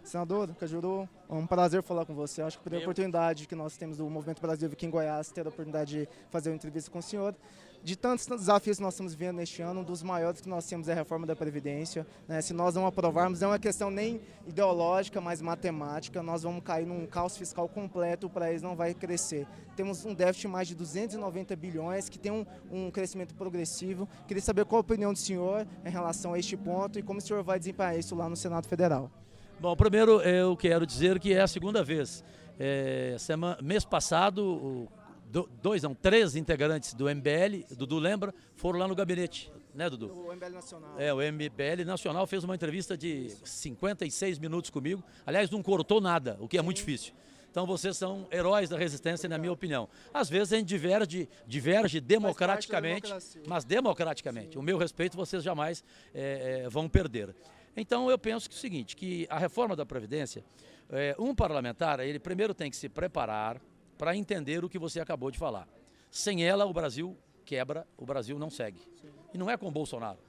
Senador Cajuru, é um prazer falar com você. Acho que por a oportunidade que nós temos do Movimento Brasil aqui em Goiás, ter a oportunidade de fazer uma entrevista com o senhor. De tantos desafios que nós estamos vendo neste ano, um dos maiores que nós temos é a reforma da Previdência. Né? Se nós não aprovarmos, é uma questão nem ideológica, mas matemática. Nós vamos cair num caos fiscal completo, o país não vai crescer. Temos um déficit de mais de 290 bilhões, que tem um crescimento progressivo. Queria saber qual a opinião do senhor em relação a este ponto e como o senhor vai desempenhar isso lá no Senado Federal. Bom, primeiro eu quero dizer que é a segunda vez. Mês passado, três integrantes do MBL, Dudu lembra, foram lá no gabinete, né, Dudu? O MBL Nacional. O MBL Nacional fez uma entrevista de 56 minutos comigo. Aliás, não cortou nada, o que é muito difícil. Então vocês são heróis da resistência, na minha opinião. Às vezes a gente diverge democraticamente, mas democraticamente. O meu respeito vocês jamais vão perder. Então eu penso que é o seguinte, que a reforma da Previdência, um parlamentar, ele primeiro tem que se preparar para entender o que você acabou de falar. Sem ela, o Brasil quebra, o Brasil não segue. Sim. E não é com o Bolsonaro,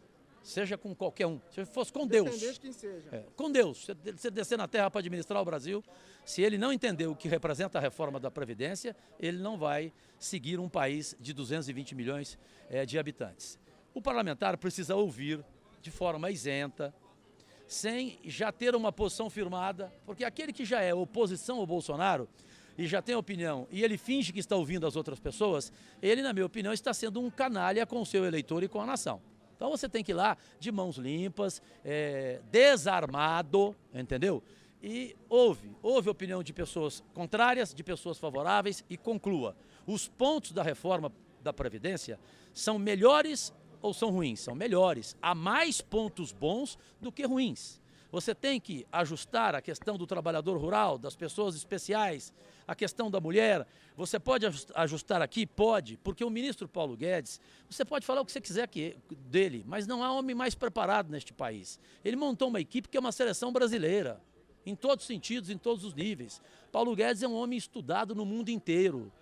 seja com qualquer um, se fosse com Deus. De quem seja. Com Deus, você descer na terra para administrar o Brasil, se ele não entender o que representa a reforma da Previdência, ele não vai seguir um país de 220 milhões de habitantes. O parlamentar precisa ouvir de forma isenta, sem já ter uma posição firmada, porque aquele que já é oposição ao Bolsonaro e já tem opinião, e ele finge que está ouvindo as outras pessoas, ele, na minha opinião, está sendo um canalha com o seu eleitor e com a nação. Então você tem que ir lá de mãos limpas, desarmado, entendeu? E ouve a opinião de pessoas contrárias, de pessoas favoráveis e conclua. Os pontos da reforma da Previdência são melhores ou são ruins? São melhores. Há mais pontos bons do que ruins. Você tem que ajustar a questão do trabalhador rural, das pessoas especiais, a questão da mulher. Você pode ajustar aqui? Pode, porque o ministro Paulo Guedes, você pode falar o que você quiser dele, mas não há homem mais preparado neste país. Ele montou uma equipe que é uma seleção brasileira, em todos os sentidos, em todos os níveis. Paulo Guedes é um homem estudado no mundo inteiro.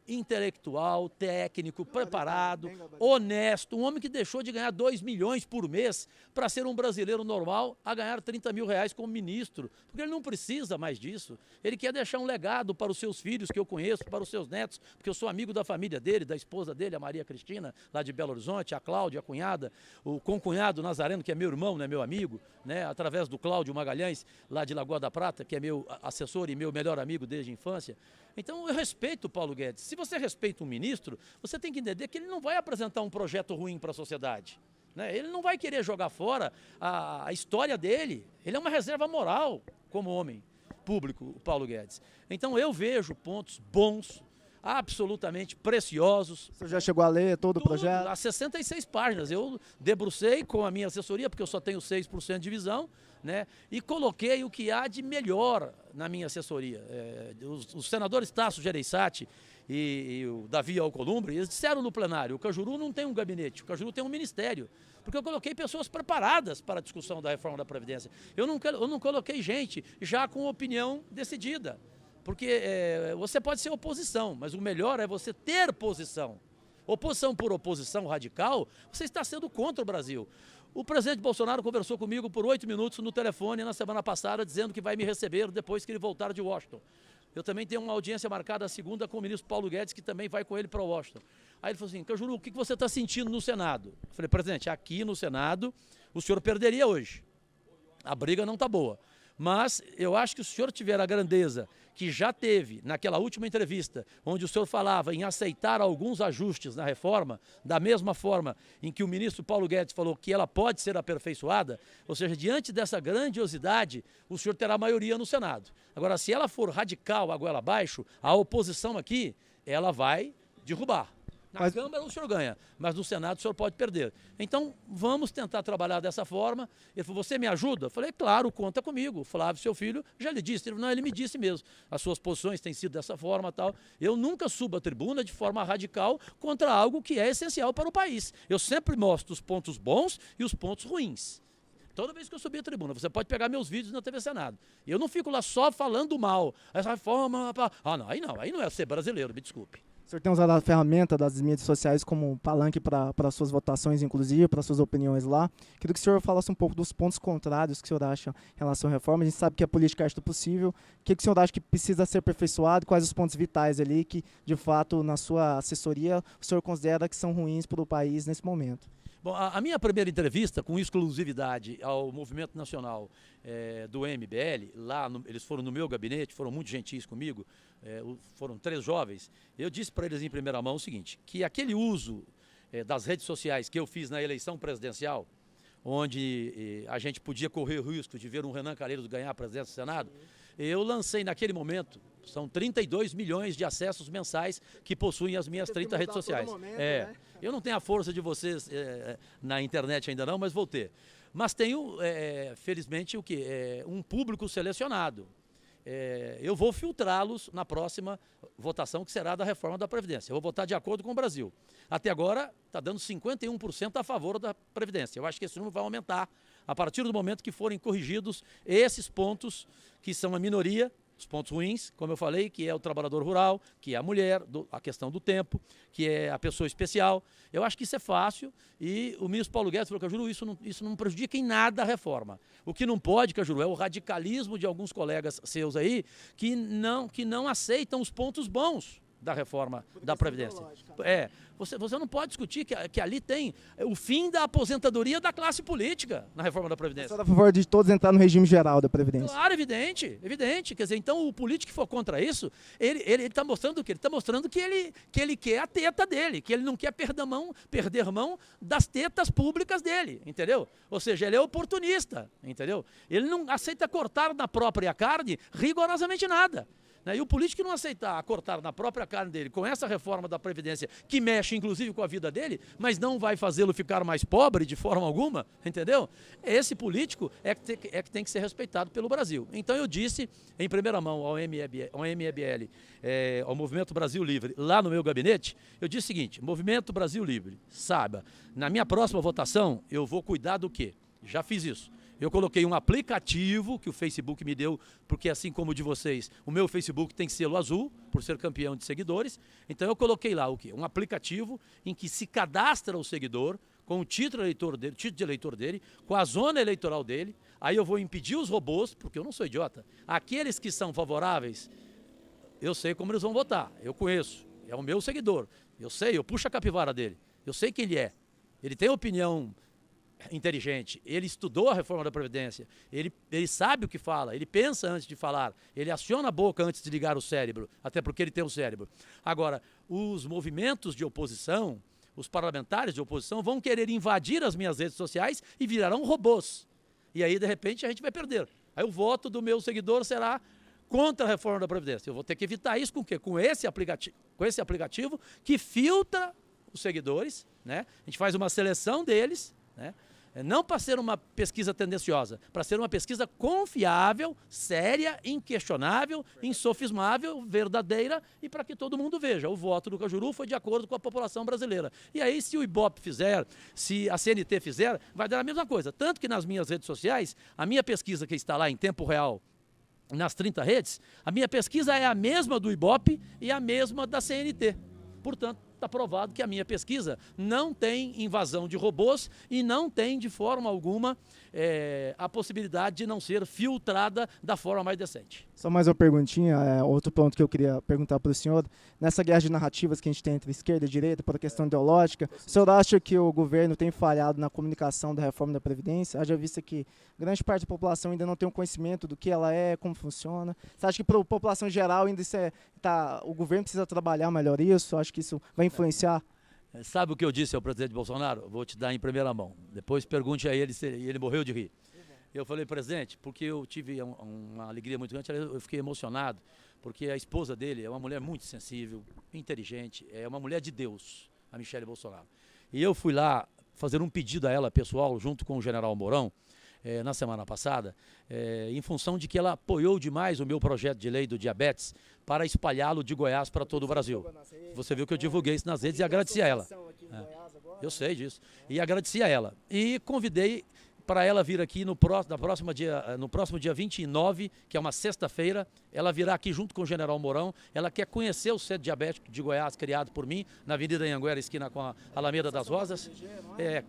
Intelectual, técnico, preparado, honesto, um homem que deixou de ganhar 2 milhões por mês para ser um brasileiro normal a ganhar 30 mil reais como ministro, porque ele não precisa mais disso. Ele quer deixar um legado para os seus filhos, que eu conheço, para os seus netos, porque eu sou amigo da família dele, da esposa dele, a Maria Cristina, lá de Belo Horizonte, a Cláudia, a cunhada, o concunhado Nazareno, que é meu irmão, né, meu amigo, né, através do Cláudio Magalhães, lá de Lagoa da Prata, que é meu assessor e meu melhor amigo desde a infância. Então eu respeito o Paulo Guedes. Se você respeita um ministro, você tem que entender que ele não vai apresentar um projeto ruim para a sociedade. Né? Ele não vai querer jogar fora a história dele. Ele é uma reserva moral como homem público, o Paulo Guedes. Então eu vejo pontos bons, absolutamente preciosos. Você já chegou a ler todo o projeto? Há 66 páginas. Eu debrucei com a minha assessoria, porque eu só tenho 6% de visão, né? E coloquei o que há de melhor na minha assessoria. Os senadores Tasso Gereissati e o Davi Alcolumbre, eles disseram no plenário, o Cajuru não tem um gabinete, o Cajuru tem um ministério, porque eu coloquei pessoas preparadas para a discussão da reforma da Previdência. Eu não coloquei gente já com opinião decidida, porque você pode ser oposição, mas o melhor é você ter posição. Oposição por oposição radical, você está sendo contra o Brasil. O presidente Bolsonaro conversou comigo por 8 minutos no telefone na semana passada, dizendo que vai me receber depois que ele voltar de Washington. Eu também tenho uma audiência marcada a segunda com o ministro Paulo Guedes, que também vai com ele para Washington. Aí ele falou assim, Cajuru, o que você está sentindo no Senado? Eu falei, presidente, aqui no Senado o senhor perderia hoje. A briga não está boa. Mas eu acho que se o senhor tiver a grandeza que já teve naquela última entrevista, onde o senhor falava em aceitar alguns ajustes na reforma, da mesma forma em que o ministro Paulo Guedes falou que ela pode ser aperfeiçoada, ou seja, diante dessa grandiosidade, o senhor terá maioria no Senado. Agora, se ela for radical a goela abaixo, a oposição aqui, ela vai derrubar. Na Câmara o senhor ganha, mas no Senado o senhor pode perder. Então, vamos tentar trabalhar dessa forma. Ele falou, você me ajuda? Eu falei, claro, conta comigo. O Flávio, seu filho, já lhe disse. Ele falou, não, ele me disse mesmo. As suas posições têm sido dessa forma e tal. Eu nunca subo a tribuna de forma radical contra algo que é essencial para o país. Eu sempre mostro os pontos bons e os pontos ruins. Toda vez que eu subir a tribuna, você pode pegar meus vídeos na TV Senado. Eu não fico lá só falando mal. Essa reforma... Ah, não, aí não é ser brasileiro, me desculpe. O senhor tem usado a ferramenta das mídias sociais como palanque para suas votações, inclusive, para suas opiniões lá. Queria que o senhor falasse um pouco dos pontos contrários que o senhor acha em relação à reforma. A gente sabe que a política é arte do possível. O que o senhor acha que precisa ser aperfeiçoado? Quais os pontos vitais ali que, de fato, na sua assessoria, o senhor considera que são ruins para o país nesse momento? Bom, a minha primeira entrevista com exclusividade ao Movimento Nacional do MBL, eles foram no meu gabinete, foram muito gentis comigo, foram 3 jovens. Eu disse para eles em primeira mão o seguinte, que aquele uso das redes sociais que eu fiz na eleição presidencial, onde a gente podia correr o risco de ver um Renan Calheiros ganhar a presidência do Senado, eu lancei naquele momento, são 32 milhões de acessos mensais que possuem as minhas 30 redes sociais. Né? Eu não tenho a força de vocês na internet ainda não, mas vou ter. Mas tenho, felizmente, um público selecionado. Eu vou filtrá-los na próxima votação, que será da reforma da Previdência. Eu vou votar de acordo com o Brasil. Até agora, está dando 51% a favor da Previdência. Eu acho que esse número vai aumentar a partir do momento que forem corrigidos esses pontos que são a minoria, os pontos ruins, como eu falei, que é o trabalhador rural, que é a mulher, a questão do tempo, que é a pessoa especial. Eu acho que isso é fácil e o ministro Paulo Guedes falou, Cajuru, isso não prejudica em nada a reforma. O que não pode, Cajuru, é o radicalismo de alguns colegas seus aí que não aceitam os pontos bons da reforma da Previdência. Você não pode discutir que ali tem o fim da aposentadoria da classe política na reforma da Previdência. Você está a favor de todos entrar no regime geral da Previdência? Claro, evidente, evidente. Quer dizer, então o político que for contra isso, ele está mostrando o quê? Ele está mostrando que ele quer a teta dele, que ele não quer perder mão das tetas públicas dele, entendeu? Ou seja, ele é oportunista, entendeu? Ele não aceita cortar na própria carne rigorosamente nada. E o político que não aceitar cortar na própria carne dele com essa reforma da Previdência, que mexe inclusive com a vida dele, mas não vai fazê-lo ficar mais pobre de forma alguma, entendeu? Esse político é que tem que ser respeitado pelo Brasil. Então eu disse em primeira mão ao MBL, ao Movimento Brasil Livre, lá no meu gabinete, eu disse o seguinte, Movimento Brasil Livre, saiba, na minha próxima votação eu vou cuidar do quê? Já fiz isso. Eu coloquei um aplicativo que o Facebook me deu, porque assim como o de vocês, o meu Facebook tem selo azul, por ser campeão de seguidores. Então eu coloquei lá o quê? Um aplicativo em que se cadastra o seguidor com o título de eleitor dele, com a zona eleitoral dele. Aí eu vou impedir os robôs, porque eu não sou idiota. Aqueles que são favoráveis, eu sei como eles vão votar. Eu conheço. É o meu seguidor. Eu sei, eu puxo a capivara dele. Eu sei quem ele é. Ele tem opinião inteligente, ele estudou a reforma da Previdência, ele sabe o que fala, ele pensa antes de falar, ele aciona a boca antes de ligar o cérebro, até porque ele tem o cérebro. Agora, os movimentos de oposição, os parlamentares de oposição vão querer invadir as minhas redes sociais e virarão robôs. E aí, de repente, a gente vai perder. Aí o voto do meu seguidor será contra a reforma da Previdência. Eu vou ter que evitar isso com o quê? Com esse aplicativo que filtra os seguidores, né? A gente faz uma seleção deles, né? Não para ser uma pesquisa tendenciosa, para ser uma pesquisa confiável, séria, inquestionável, insofismável, verdadeira e para que todo mundo veja. O voto do Cajuru foi de acordo com a população brasileira. E aí, se o Ibope fizer, se a CNT fizer, vai dar a mesma coisa. Tanto que nas minhas redes sociais, a minha pesquisa que está lá em tempo real, nas 30 redes, a minha pesquisa é a mesma do Ibope e a mesma da CNT. Portanto, está provado que a minha pesquisa não tem invasão de robôs e não tem, de forma alguma, a possibilidade de não ser filtrada da forma mais decente. Só mais uma perguntinha, outro ponto que eu queria perguntar para o senhor. Nessa guerra de narrativas que a gente tem entre esquerda e direita, por a questão ideológica, o senhor acha que o governo tem falhado na comunicação da reforma da Previdência? Haja vista que grande parte da população ainda não tem um conhecimento do que ela é, como funciona. Você acha que para a população geral ainda o governo precisa trabalhar melhor isso? Acho que isso vai influenciar? Sabe o que eu disse ao presidente Bolsonaro? Vou te dar em primeira mão. Depois pergunte a ele se ele morreu de rir. Eu falei, presidente, porque eu tive uma alegria muito grande, eu fiquei emocionado, porque a esposa dele é uma mulher muito sensível, inteligente, é uma mulher de Deus, a Michele Bolsonaro. E eu fui lá fazer um pedido a ela, pessoal, junto com o general Mourão, na semana passada, em função de que ela apoiou demais o meu projeto de lei do diabetes para espalhá-lo de Goiás para todo o Brasil. Você viu que eu divulguei isso nas redes e agradeci a ela. Eu sei disso. E agradeci a ela. E convidei para ela vir aqui no próximo dia 29, que é uma sexta-feira. Ela virá aqui junto com o General Mourão. Ela quer conhecer o Centro Diabético de Goiás, criado por mim, na Avenida Anhanguera, esquina com a Alameda das Rosas,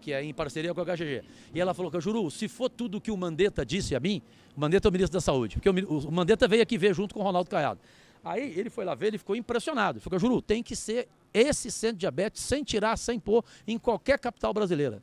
que é em parceria com a HGG. E ela falou, Cajuru, se for tudo que o Mandetta disse a mim, o Mandetta é o ministro da Saúde, porque o Mandetta veio aqui ver junto com o Ronaldo Caiado. Aí ele foi lá ver, ele ficou impressionado. Ele falou, Cajuru, tem que ser esse Centro de Diabetes, sem tirar, sem pôr, em qualquer capital brasileira.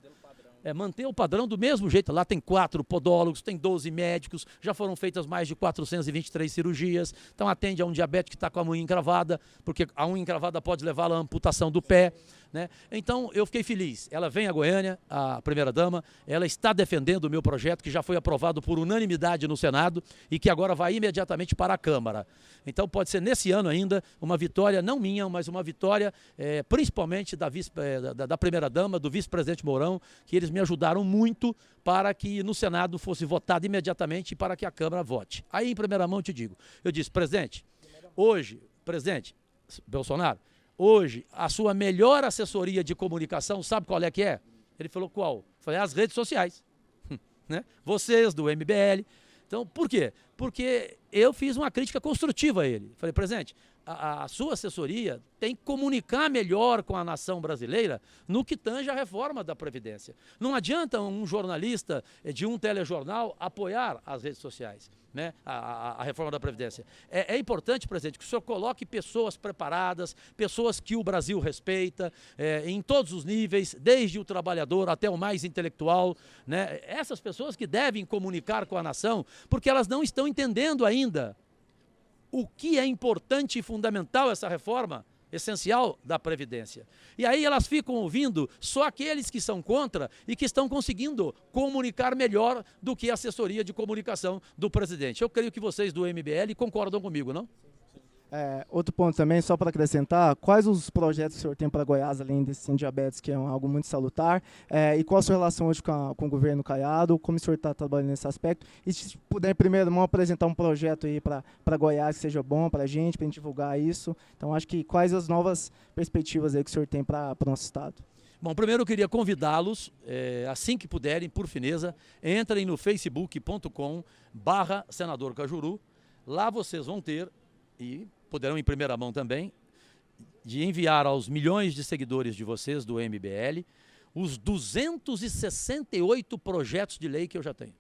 Manter o padrão do mesmo jeito. Lá tem 4 podólogos, tem 12 médicos, já foram feitas mais de 423 cirurgias. Então atende a um diabético que está com a unha encravada, porque a unha encravada pode levar à amputação do pé. Né? Então eu fiquei feliz. Ela vem a Goiânia, a primeira-dama, ela está defendendo o meu projeto, que já foi aprovado por unanimidade no Senado e que agora vai imediatamente para a Câmara. Então pode ser nesse ano ainda uma vitória, não minha, mas uma vitória principalmente da primeira-dama, do vice-presidente Mourão, que eles me ajudaram muito para que no Senado fosse votado imediatamente e para que a Câmara vote. Aí em primeira mão eu te digo, eu disse, presidente, Bolsonaro, hoje, a sua melhor assessoria de comunicação, sabe qual é que é? Ele falou, qual? Eu falei, as redes sociais. Né? Vocês, do MBL. Então, por quê? Porque eu fiz uma crítica construtiva a ele. Falei, presidente, a sua assessoria tem que comunicar melhor com a nação brasileira no que tange a reforma da Previdência. Não adianta um jornalista de um telejornal apoiar as redes sociais, né? A reforma da Previdência. É importante, presidente, que o senhor coloque pessoas preparadas, pessoas que o Brasil respeita, em todos os níveis, desde o trabalhador até o mais intelectual, né? Essas pessoas que devem comunicar com a nação, porque elas não estão entendendo ainda o que é importante e fundamental essa reforma essencial da Previdência. E aí elas ficam ouvindo só aqueles que são contra e que estão conseguindo comunicar melhor do que a assessoria de comunicação do presidente. Eu creio que vocês do MBL concordam comigo, não? Outro ponto também, só para acrescentar, quais os projetos que o senhor tem para Goiás, além desse Centro de Diabetes, que é algo muito salutar, e qual a sua relação hoje com o governo Caiado, como o senhor está trabalhando nesse aspecto, e se puder, em primeira mão, apresentar um projeto aí para Goiás que seja bom para a gente divulgar isso. Então, acho que quais as novas perspectivas aí que o senhor tem para o nosso estado? Bom, primeiro eu queria convidá-los, assim que puderem, por fineza, entrem no facebook.com/senador Cajuru, lá vocês vão ter, e poderão em primeira mão também, de enviar aos milhões de seguidores de vocês do MBL os 268 projetos de lei que eu já tenho.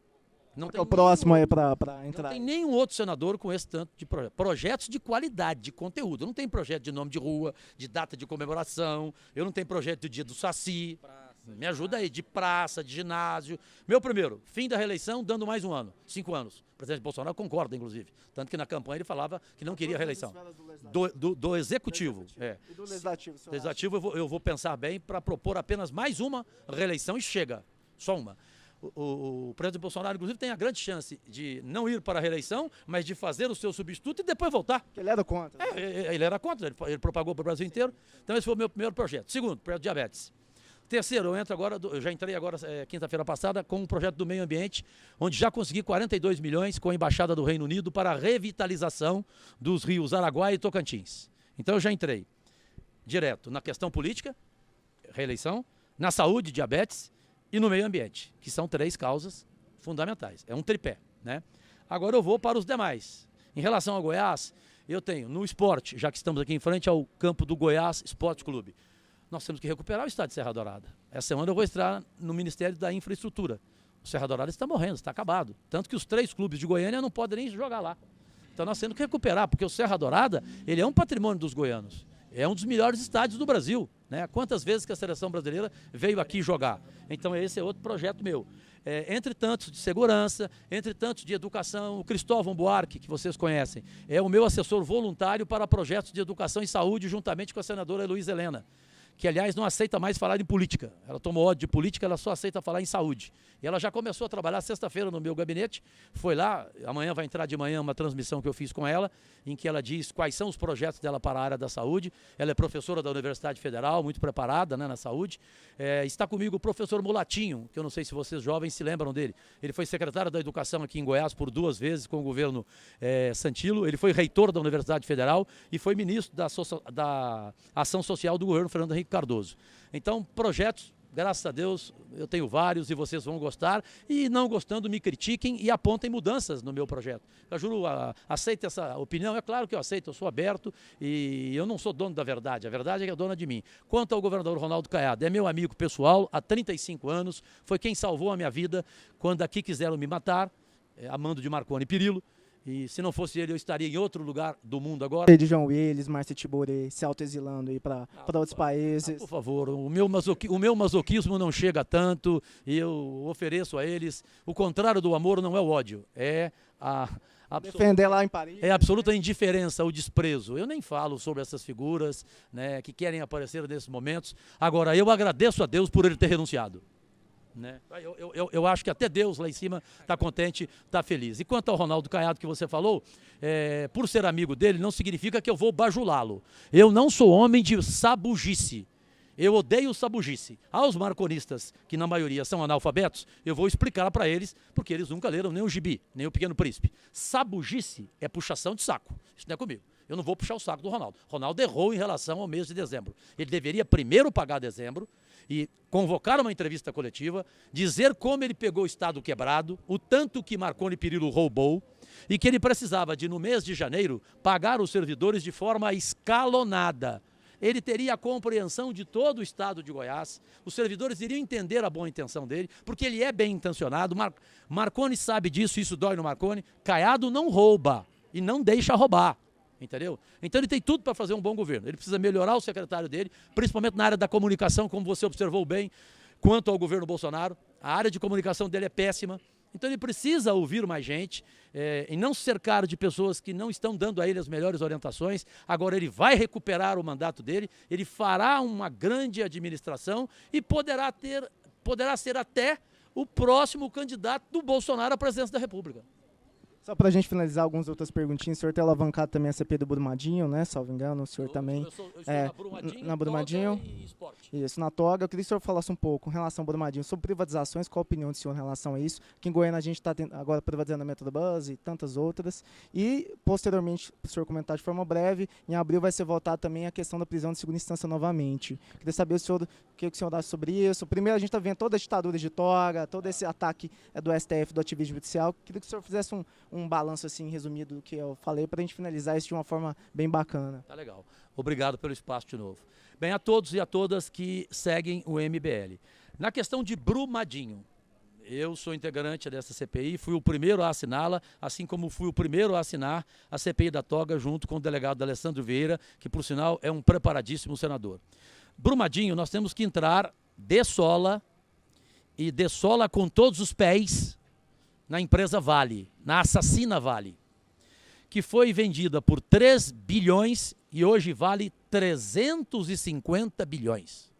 Não tem o próximo aí para entrar. Não tem nenhum outro senador com esse tanto de projetos. Projetos de qualidade, de conteúdo. Eu não tenho projeto de nome de rua, de data de comemoração, eu não tenho projeto do dia do Saci. Me ajuda aí, de praça, de ginásio. Meu primeiro, fim da reeleição, dando mais um ano, 5 anos. O presidente Bolsonaro concorda, inclusive. Tanto que na campanha ele falava que não queria reeleição. Do executivo. E do legislativo. Do legislativo eu vou pensar bem para propor apenas mais uma reeleição e chega. Só uma. O presidente Bolsonaro, inclusive, tem a grande chance de não ir para a reeleição, mas de fazer o seu substituto e depois voltar. Ele era contra. Ele era contra, ele propagou para o Brasil inteiro. Então esse foi o meu primeiro projeto. Segundo, projeto de diabetes. Terceiro, eu já entrei agora, quinta-feira passada, com um projeto do meio ambiente, onde já consegui 42 milhões com a Embaixada do Reino Unido para a revitalização dos rios Araguaia e Tocantins. Então eu já entrei direto na questão política, reeleição, na saúde, diabetes e no meio ambiente, que são 3 causas fundamentais. É um tripé, né? Agora eu vou para os demais. Em relação ao Goiás, eu tenho no esporte, já que estamos aqui em frente ao campo do Goiás Esporte Clube, nós temos que recuperar o estádio de Serra Dourada. Essa semana eu vou entrar no Ministério da Infraestrutura. O Serra Dourada está morrendo, está acabado. Tanto que os 3 clubes de Goiânia não podem nem jogar lá. Então nós temos que recuperar, porque o Serra Dourada, ele é um patrimônio dos goianos. É um dos melhores estádios do Brasil, né? Quantas vezes que a seleção brasileira veio aqui jogar? Então esse é outro projeto meu. Entre tantos de segurança, entre tantos de educação, o Cristóvão Buarque, que vocês conhecem, é o meu assessor voluntário para projetos de educação e saúde, juntamente com a senadora Heloísa Helena, que, aliás, não aceita mais falar em política. Ela tomou ódio de política, ela só aceita falar em saúde. E ela já começou a trabalhar sexta-feira no meu gabinete, foi lá, amanhã vai entrar de manhã uma transmissão que eu fiz com ela, em que ela diz quais são os projetos dela para a área da saúde. Ela é professora da Universidade Federal, muito preparada, né, na saúde. Está comigo o professor Mulatinho, que eu não sei se vocês jovens se lembram dele. Ele foi secretário da Educação aqui em Goiás por 2 vezes com o governo Santilo. Ele foi reitor da Universidade Federal e foi ministro da Ação Social do governo Fernando Henrique Cardoso. Então, projetos Graças a Deus, eu tenho vários e vocês vão gostar. E não gostando, me critiquem e apontem mudanças no meu projeto. Cajuru, aceita essa opinião? É claro que eu aceito, eu sou aberto e eu não sou dono da verdade. A verdade é que é dona de mim. Quanto ao governador Ronaldo Caiado, é meu amigo pessoal há 35 anos, foi quem salvou a minha vida quando aqui quiseram me matar, amando de Marconi Perillo. E se não fosse ele, eu estaria em outro lugar do mundo agora. De João Willis, Márcio Tiboré, se autoexilando aí para outros países. Por favor, o meu masoquismo não chega tanto e eu ofereço a eles. O contrário do amor não é o ódio, é a defender lá em Paris. É a absoluta indiferença, o desprezo. Eu nem falo sobre essas figuras, né, que querem aparecer nesses momentos. Agora, eu agradeço a Deus por ele ter renunciado. Né? Eu acho que até Deus lá em cima está contente, está feliz. E quanto ao Ronaldo Caiado que você falou, por ser amigo dele não significa que eu vou bajulá-lo. Eu não sou homem de sabugice. Eu odeio sabugice. Aos marconistas, que na maioria são analfabetos, eu vou explicar para eles, porque eles nunca leram nem o Gibi, nem o Pequeno Príncipe. Sabugice é puxação de saco. Isso não é comigo. Eu não vou puxar o saco do Ronaldo. Ronaldo errou em relação ao mês de dezembro. Ele deveria primeiro pagar dezembro e convocar uma entrevista coletiva, dizer como ele pegou o Estado quebrado, o tanto que Marconi Perillo roubou e que ele precisava de, no mês de janeiro, pagar os servidores de forma escalonada. Ele teria a compreensão de todo o Estado de Goiás, os servidores iriam entender a boa intenção dele, porque ele é bem intencionado, Marconi sabe disso, isso dói no Marconi. Caiado não rouba e não deixa roubar. Entendeu? Então ele tem tudo para fazer um bom governo. Ele precisa melhorar o secretário dele, principalmente na área da comunicação, como você observou bem, quanto ao governo Bolsonaro. A área de comunicação dele é péssima. Então ele precisa ouvir mais gente e não se cercar de pessoas que não estão dando a ele as melhores orientações. Agora ele vai recuperar o mandato dele, ele fará uma grande administração e poderá ser até o próximo candidato do Bolsonaro à presidência da República. Só para a gente finalizar algumas outras perguntinhas, o senhor tem alavancado também a CP do Brumadinho, né? Salvo engano, o senhor também. Eu estou na Brumadinho. Isso, na Toga. Eu queria que o senhor falasse um pouco em relação ao Brumadinho, sobre privatizações, qual a opinião do senhor em relação a isso? Aqui em Goiânia a gente está agora privatizando a Metrobus e tantas outras. E, posteriormente, para o senhor comentar de forma breve, em abril vai ser votada também a questão da prisão de segunda instância novamente. Queria saber o que o senhor acha sobre isso. Primeiro, a gente está vendo toda a ditadura de Toga, todo esse ataque do STF, do ativismo judicial. Queria que o senhor fizesse um balanço assim resumido do que eu falei para a gente finalizar isso de uma forma bem bacana. Tá legal. Obrigado pelo espaço de novo. Bem, a todos e a todas que seguem o MBL. Na questão de Brumadinho, eu sou integrante dessa CPI, fui o primeiro a assiná-la, assim como fui o primeiro a assinar a CPI da Toga junto com o delegado Alessandro Vieira, que por sinal é um preparadíssimo senador. Brumadinho, nós temos que entrar de sola e de sola com todos os pés na empresa Vale, na assassina Vale, que foi vendida por 3 bilhões e hoje vale 350 bilhões.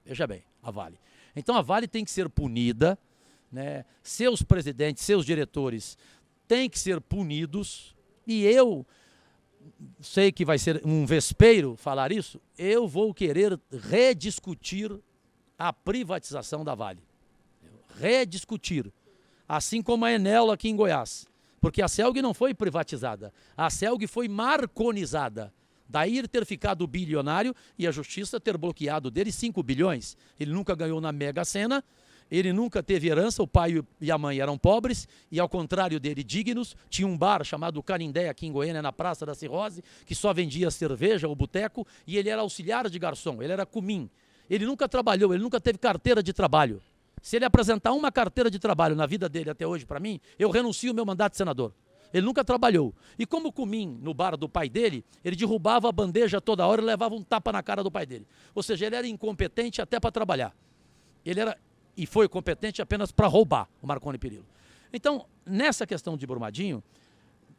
Veja bem, a Vale. Então a Vale tem que ser punida, né? Seus presidentes, seus diretores têm que ser punidos e eu sei que vai ser um vespeiro falar isso, eu vou querer rediscutir a privatização da Vale. Rediscutir. Assim como a Enel aqui em Goiás. Porque a CELG não foi privatizada, a CELG foi marconizada. Daí ele ter ficado bilionário e a justiça ter bloqueado dele 5 bilhões. Ele nunca ganhou na Mega Sena, ele nunca teve herança, o pai e a mãe eram pobres e ao contrário dele dignos. Tinha um bar chamado Canindé aqui em Goiânia, na Praça da Cirrose, que só vendia cerveja ou boteco e ele era auxiliar de garçom, ele era cumim. Ele nunca trabalhou, ele nunca teve carteira de trabalho. Se ele apresentar uma carteira de trabalho na vida dele até hoje para mim, eu renuncio ao meu mandato de senador. Ele nunca trabalhou. E como cumim no bar do pai dele, ele derrubava a bandeja toda hora e levava um tapa na cara do pai dele. Ou seja, ele era incompetente até para trabalhar. Ele era e foi competente apenas para roubar o Marconi Perillo. Então, nessa questão de Brumadinho,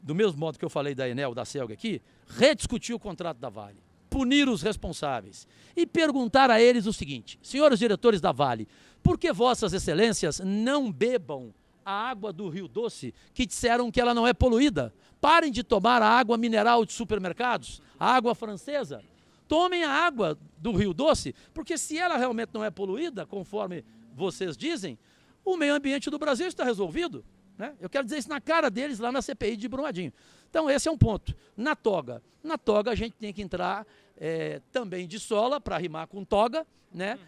do mesmo modo que eu falei da Enel, da CELG aqui, rediscutir o contrato da Vale, punir os responsáveis e perguntar a eles o seguinte: senhores diretores da Vale, por que vossas excelências não bebam a água do Rio Doce, que disseram que ela não é poluída? Parem de tomar a água mineral de supermercados, a água francesa. Tomem a água do Rio Doce, porque se ela realmente não é poluída, conforme vocês dizem, o meio ambiente do Brasil está resolvido. Né? Eu quero dizer isso na cara deles lá na CPI de Brumadinho. Então esse é um ponto. Na toga a gente tem que entrar também de sola, para rimar com toga, né?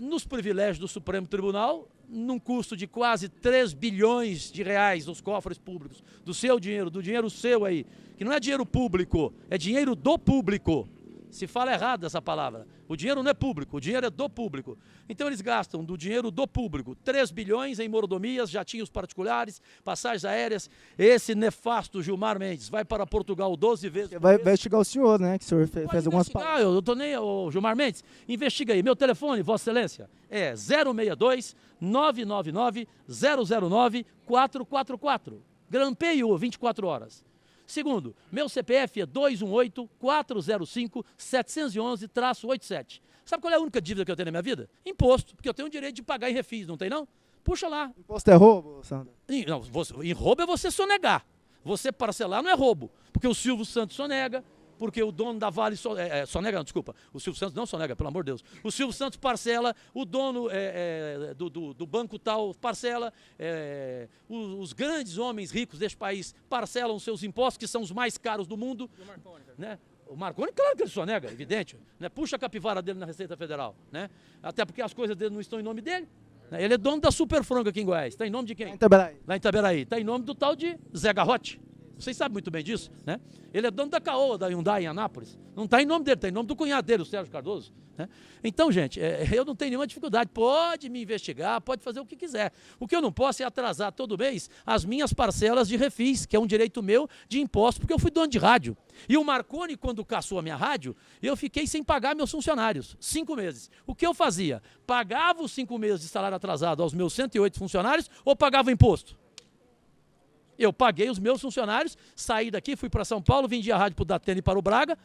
Nos privilégios do Supremo Tribunal, num custo de quase 3 bilhões de reais nos cofres públicos, do seu dinheiro, do dinheiro seu aí, que não é dinheiro público, é dinheiro do público. Se fala errado essa palavra. O dinheiro não é público, o dinheiro é do público. Então eles gastam do dinheiro do público 3 bilhões em mordomias, jatinhos particulares, passagens aéreas. Esse nefasto Gilmar Mendes vai para Portugal 12 vezes. Vai investigar o senhor, né? Que o senhor fez algumas palavras. Eu tô nem, Gilmar Mendes, investiga aí. Meu telefone, Vossa Excelência, é 062 999 009 444. Grampeio 24 horas. Segundo, meu CPF é 218-405-711-87. Sabe qual é a única dívida que eu tenho na minha vida? Imposto, porque eu tenho o direito de pagar em refis, não tem não? Puxa lá. Imposto é roubo, Sandro? Não, em roubo é você sonegar. Você parcelar não é roubo, porque o Silvio Santos sonega, porque o dono da Vale sonega, não, desculpa, o Silvio Santos não sonega, pelo amor de Deus. O Silvio Santos parcela, o dono do banco tal parcela, os grandes homens ricos deste país parcelam seus impostos, que são os mais caros do mundo. E o Marconi, né? O Marconi, claro que ele sonega, evidente. Né? Puxa a capivara dele na Receita Federal. Né? Até porque as coisas dele não estão em nome dele. Né? Ele é dono da Super Frango aqui em Goiás. Está em nome de quem? Lá em Itaberaí. Está em nome do tal de Zé Garrote. Vocês sabem muito bem disso, né? Ele é dono da Caoa, da Hyundai em Anápolis. Não está em nome dele, está em nome do cunhado dele, o Sérgio Cardoso. Né? Então, gente, eu não tenho nenhuma dificuldade. Pode me investigar, pode fazer o que quiser. O que eu não posso é atrasar todo mês as minhas parcelas de refis, que é um direito meu de imposto, porque eu fui dono de rádio. E o Marconi, quando caçou a minha rádio, eu fiquei sem pagar meus funcionários, 5 meses. O que eu fazia? Pagava os 5 meses de salário atrasado aos meus 108 funcionários ou pagava imposto? Eu paguei os meus funcionários, saí daqui, fui para São Paulo, vendi a rádio para o Datena e para o Braga,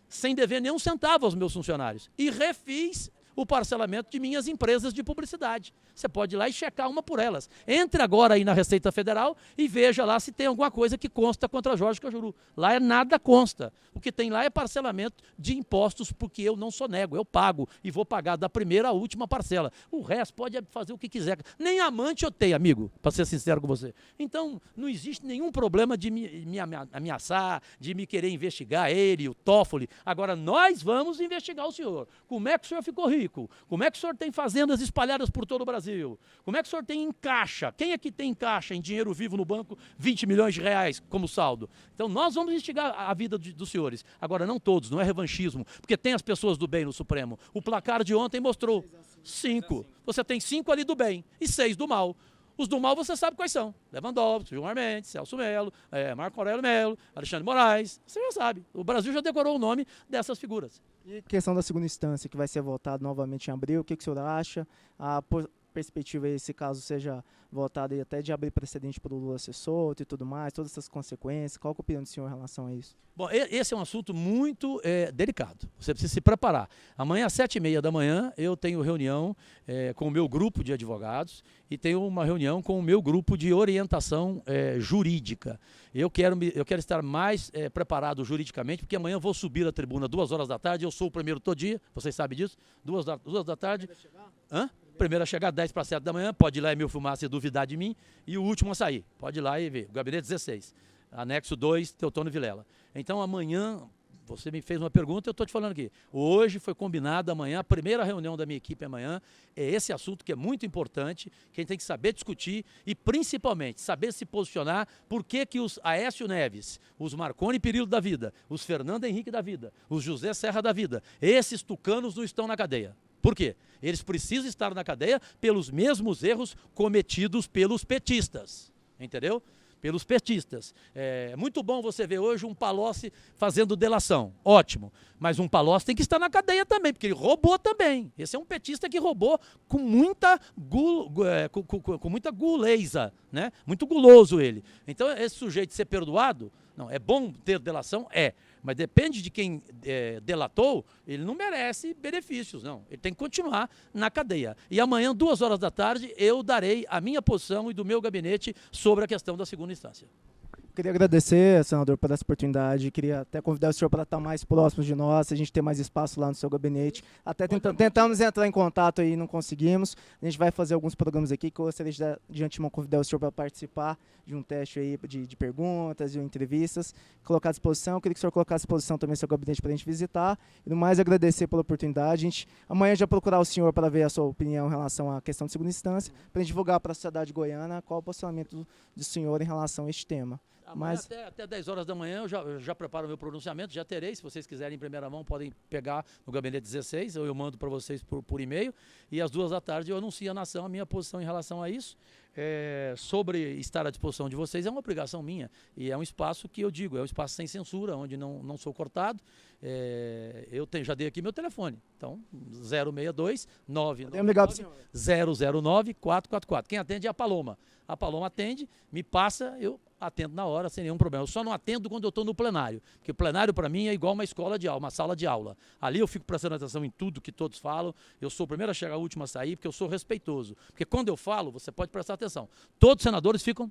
sem dever nenhum centavo aos meus funcionários. E refiz o parcelamento de minhas empresas de publicidade. Você pode ir lá e checar uma por elas. Entre agora aí na Receita Federal e veja lá se tem alguma coisa que consta contra Jorge Cajuru. Lá nada consta. O que tem lá é parcelamento de impostos, porque eu não sonego, eu pago e vou pagar da primeira à última parcela. O resto pode fazer o que quiser. Nem amante eu tenho, amigo, para ser sincero com você. Então, não existe nenhum problema de me ameaçar, de me querer investigar ele, o Toffoli. Agora, nós vamos investigar o senhor. Como é que o senhor ficou rico? Como é que o senhor tem fazendas espalhadas por todo o Brasil? Como é que o senhor tem em caixa? Quem é que tem em caixa, em dinheiro vivo no banco, 20 milhões de reais como saldo? Então nós vamos investigar a vida dos senhores. Agora, não todos, não é revanchismo, porque tem as pessoas do bem no Supremo. O placar de ontem mostrou 5. Você tem 5 ali do bem e 6 do mal. Os do mal você sabe quais são. Lewandowski, Gilmar Mendes, Celso Melo, Marco Aurélio Melo, Alexandre Moraes. Você já sabe. O Brasil já decorou o nome dessas figuras. E questão da segunda instância, que vai ser votado novamente em abril, o que o senhor acha? A perspectiva é esse caso seja votado aí até de abrir precedente para o Lula ser solto e tudo mais, todas essas consequências. Qual é a opinião do senhor em relação a isso? Bom, esse é um assunto muito delicado. Você precisa se preparar. Amanhã às 7h30 da manhã eu tenho reunião com o meu grupo de advogados e tenho uma reunião com o meu grupo de orientação jurídica. Eu quero estar mais preparado juridicamente, porque amanhã eu vou subir a tribuna 2 horas da tarde, eu sou o primeiro todo dia, vocês sabem disso, 2 da tarde. Hã? Primeiro a chegar 10 para 7 da manhã, pode ir lá Emil Fumaça e duvidar de mim, e o último a sair, pode ir lá e ver, o gabinete 16, anexo 2, Teotônio Vilela. Então amanhã, você me fez uma pergunta, eu estou te falando aqui, hoje foi combinado amanhã, a primeira reunião da minha equipe amanhã, é esse assunto que é muito importante, que a gente tem que saber discutir e principalmente saber se posicionar, por que os Aécio Neves, os Marconi Perillo da vida, os Fernando Henrique da vida, os José Serra da vida, esses tucanos não estão na cadeia. Por quê? Eles precisam estar na cadeia pelos mesmos erros cometidos pelos petistas, entendeu? Pelos petistas. É muito bom você ver hoje um Palocci fazendo delação, ótimo, mas um Palocci tem que estar na cadeia também, porque ele roubou também. Esse é um petista que roubou com muita guleza, né? Muito guloso ele. Então esse sujeito ser perdoado, não, é bom ter delação? Mas depende de quem delatou, ele não merece benefícios, não. Ele tem que continuar na cadeia. E amanhã, 2 horas da tarde, eu darei a minha posição e do meu gabinete sobre a questão da segunda instância. Queria agradecer, senador, por essa oportunidade. Queria até convidar o senhor para estar mais próximo de nós, a gente ter mais espaço lá no seu gabinete. Até tentamos entrar em contato aí e não conseguimos. A gente vai fazer alguns programas aqui que eu gostaria de antemão convidar o senhor para participar de um teste aí de perguntas, de entrevistas, colocar à disposição. Eu queria que o senhor colocasse à disposição também o seu gabinete para a gente visitar. E no mais, agradecer pela oportunidade. Amanhã já procurar o senhor para ver a sua opinião em relação à questão de segunda instância, para a gente divulgar para a sociedade goiana qual o posicionamento do senhor em relação a este tema. Mas até 10 horas da manhã eu já preparo o meu pronunciamento, já terei. Se vocês quiserem em primeira mão, podem pegar no gabinete 16, ou eu mando para vocês por e-mail. E às 2 da tarde eu anuncio à nação a minha posição em relação a isso. Sobre estar à disposição de vocês, é uma obrigação minha. E é um espaço que eu digo, é um espaço sem censura, onde não sou cortado. Já dei aqui meu telefone. Então, 062 999 009 444. Quem atende é a Paloma. A Paloma atende, me passa, eu atendo na hora, sem nenhum problema. Eu só não atendo quando eu estou no plenário, porque o plenário para mim é igual uma escola de aula, uma sala de aula. Ali eu fico prestando atenção em tudo que todos falam, eu sou o primeiro a chegar, o último a sair, porque eu sou respeitoso. Porque quando eu falo, você pode prestar atenção. Todos os senadores ficam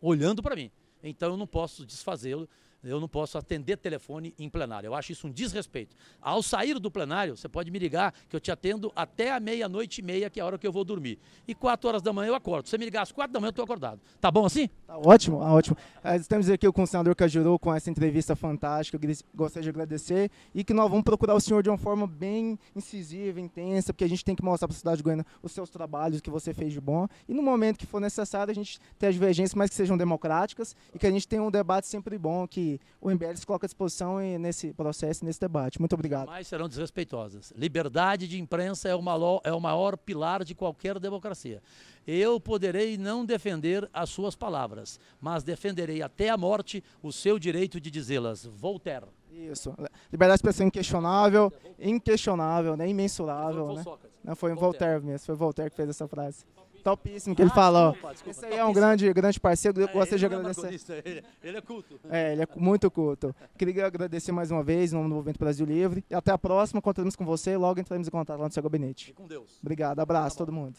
olhando para mim, então eu não posso desfazê-lo. Eu não posso atender telefone em plenário. Eu acho isso um desrespeito. Ao sair do plenário, você pode me ligar, que eu te atendo até a 00:30, que é a hora que eu vou dormir. E 4 horas da manhã eu acordo. Se você me ligar às 4 da manhã, eu estou acordado. Tá bom assim? Tá ótimo, ótimo. Estamos aqui com o senador Cajuru com essa entrevista fantástica. Eu gostaria de agradecer e que nós vamos procurar o senhor de uma forma bem incisiva, intensa, porque a gente tem que mostrar para a cidade de Goiânia os seus trabalhos, o que você fez de bom. E no momento que for necessário, a gente ter as divergências, mas que sejam democráticas e que a gente tenha um debate sempre bom, que o MBL se coloca à disposição nesse processo, nesse debate. Muito obrigado. Jamais serão desrespeitosas. Liberdade de imprensa é o maior pilar de qualquer democracia. Eu poderei não defender as suas palavras, mas defenderei até a morte o seu direito de dizê-las. Voltaire. Isso. Liberdade de expressão inquestionável, né? Imensurável. Né? Não, foi Voltaire mesmo, foi Voltaire que fez essa frase. Topíssimo que ele falou. Desculpa, esse aí é um grande parceiro, eu gostaria de agradecer. Ele é culto. Ele é muito culto. Queria agradecer mais uma vez no Movimento Brasil Livre. E até a próxima, contaremos com você e logo entraremos em contato lá no seu gabinete. E com Deus. Obrigado, abraço a todo mundo.